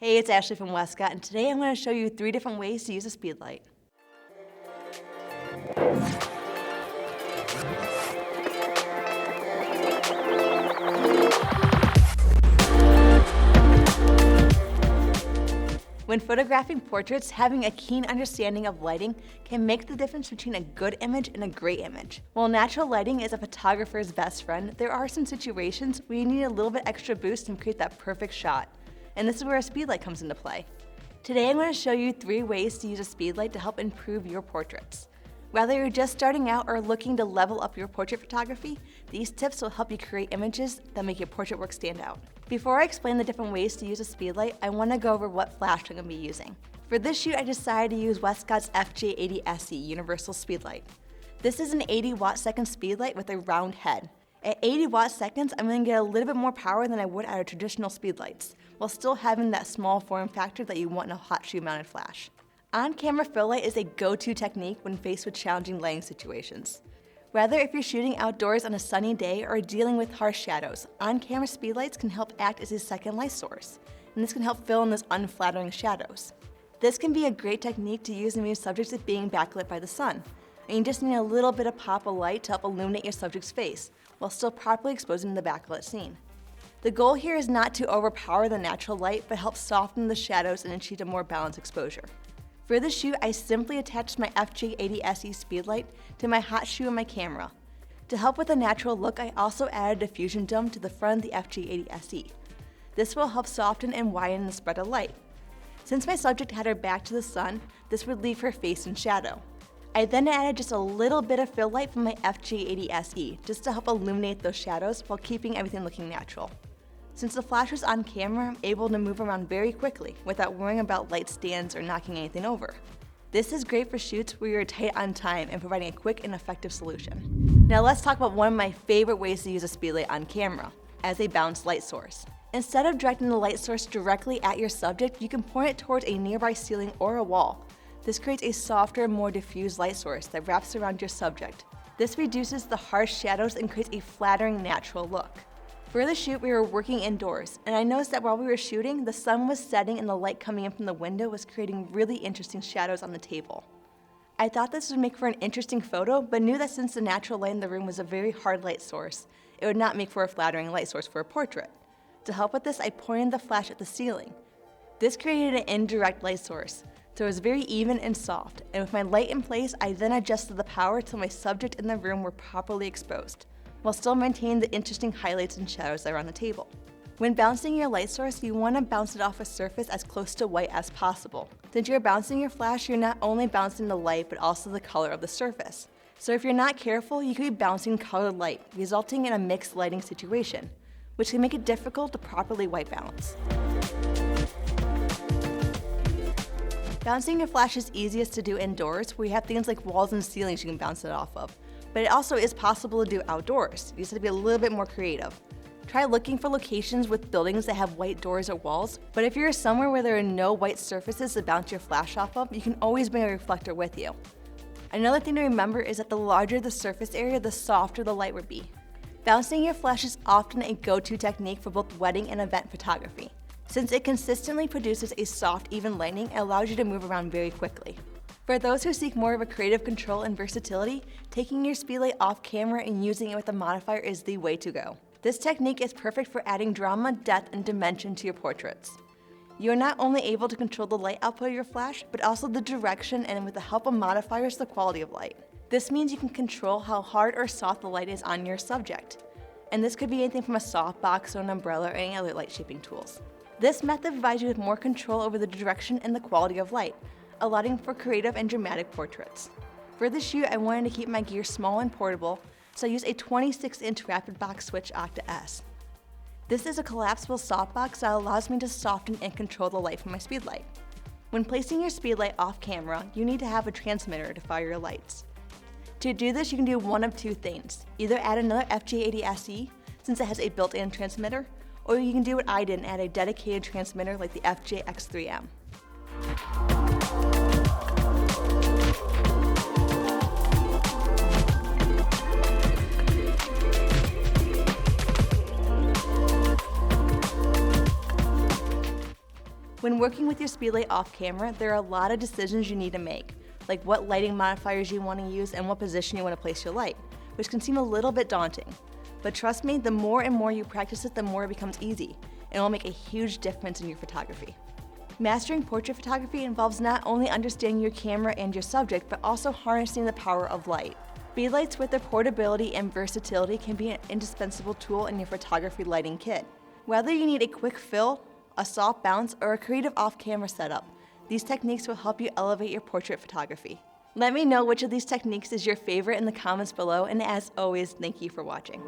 Hey, it's Ashley from Westcott, and today I'm going to show you 3 different ways to use a speedlight. When photographing portraits, having a keen understanding of lighting can make the difference between a good image and a great image. While natural lighting is a photographer's best friend, there are some situations where you need a little bit extra boost to create that perfect shot. And this is where a speedlight comes into play. Today I'm going to show you 3 ways to use a speedlight to help improve your portraits. Whether you're just starting out or looking to level up your portrait photography, these tips will help you create images that make your portrait work stand out. Before I explain the different ways to use a speedlight, I want to go over what flash I'm going to be using. For this shoot, I decided to use Westcott's FJ80-SE Universal Speedlight. This is an 80 watt-second speedlight with a round head. At 80 watt-seconds, I'm going to get a little bit more power than I would out of traditional speedlights, while still having that small form factor that you want in a hot shoe mounted flash. On-camera fill light is a go-to technique when faced with challenging lighting situations. Whether if you're shooting outdoors on a sunny day or dealing with harsh shadows, on-camera speedlights can help act as a second light source, and this can help fill in those unflattering shadows. This can be a great technique to use when your subject is being backlit by the sun, and you just need a little bit of pop of light to help illuminate your subject's face, while still properly exposing the backlit scene. The goal here is not to overpower the natural light, but help soften the shadows and achieve a more balanced exposure. For this shoot, I simply attached my FJ80-SE Speedlight to my hot shoe and my camera. To help with the natural look, I also added a diffusion dome to the front of the FJ80-SE. This will help soften and widen the spread of light. Since my subject had her back to the sun, this would leave her face in shadow. I then added just a little bit of fill light from my FJ80-SE just to help illuminate those shadows while keeping everything looking natural. Since the flash was on camera, I'm able to move around very quickly without worrying about light stands or knocking anything over. This is great for shoots where you're tight on time and providing a quick and effective solution. Now let's talk about one of my favorite ways to use a speedlight on camera, as a balanced light source. Instead of directing the light source directly at your subject, you can point it towards a nearby ceiling or a wall. This creates a softer, more diffused light source that wraps around your subject. This reduces the harsh shadows and creates a flattering, natural look. For the shoot, we were working indoors, and I noticed that while we were shooting, the sun was setting and the light coming in from the window was creating really interesting shadows on the table. I thought this would make for an interesting photo, but knew that since the natural light in the room was a very hard light source, it would not make for a flattering light source for a portrait. To help with this, I pointed the flash at the ceiling. This created an indirect light source, so it was very even and soft, and with my light in place, I then adjusted the power till my subject in the room were properly exposed, while still maintaining the interesting highlights and shadows that are on the table. When bouncing your light source, you want to bounce it off a surface as close to white as possible. Since you're bouncing your flash, you're not only bouncing the light, but also the color of the surface. So if you're not careful, you could be bouncing colored light, resulting in a mixed lighting situation, which can make it difficult to properly white balance. Bouncing your flash is easiest to do indoors, where you have things like walls and ceilings you can bounce it off of. But it also is possible to do outdoors. You just have to be a little bit more creative. Try looking for locations with buildings that have white doors or walls, but if you're somewhere where there are no white surfaces to bounce your flash off of, you can always bring a reflector with you. Another thing to remember is that the larger the surface area, the softer the light would be. Bouncing your flash is often a go-to technique for both wedding and event photography. Since it consistently produces a soft, even lighting, it allows you to move around very quickly. For those who seek more of a creative control and versatility, taking your speedlight off camera and using it with a modifier is the way to go. This technique is perfect for adding drama, depth, and dimension to your portraits. You are not only able to control the light output of your flash, but also the direction and with the help of modifiers, the quality of light. This means you can control how hard or soft the light is on your subject. And this could be anything from a softbox or an umbrella or any other light shaping tools. This method provides you with more control over the direction and the quality of light, allowing for creative and dramatic portraits. For this shoot, I wanted to keep my gear small and portable, so I used a 26-inch rapid box switch Octa S. This is a collapsible softbox that allows me to soften and control the light from my speedlight. When placing your speedlight off camera, you need to have a transmitter to fire your lights. To do this, you can do one of 2 things. Either add another FJ80-SE, since it has a built-in transmitter, or you can do what I did and add a dedicated transmitter like the FJ3M. When working with your Speedlight off camera, there are a lot of decisions you need to make, like what lighting modifiers you want to use and what position you want to place your light, which can seem a little bit daunting. But trust me, the more and more you practice it, the more it becomes easy, and it will make a huge difference in your photography. Mastering portrait photography involves not only understanding your camera and your subject, but also harnessing the power of light. Speedlights with their portability and versatility can be an indispensable tool in your photography lighting kit. Whether you need a quick fill, a soft bounce, or a creative off-camera setup, these techniques will help you elevate your portrait photography. Let me know which of these techniques is your favorite in the comments below, and as always, thank you for watching.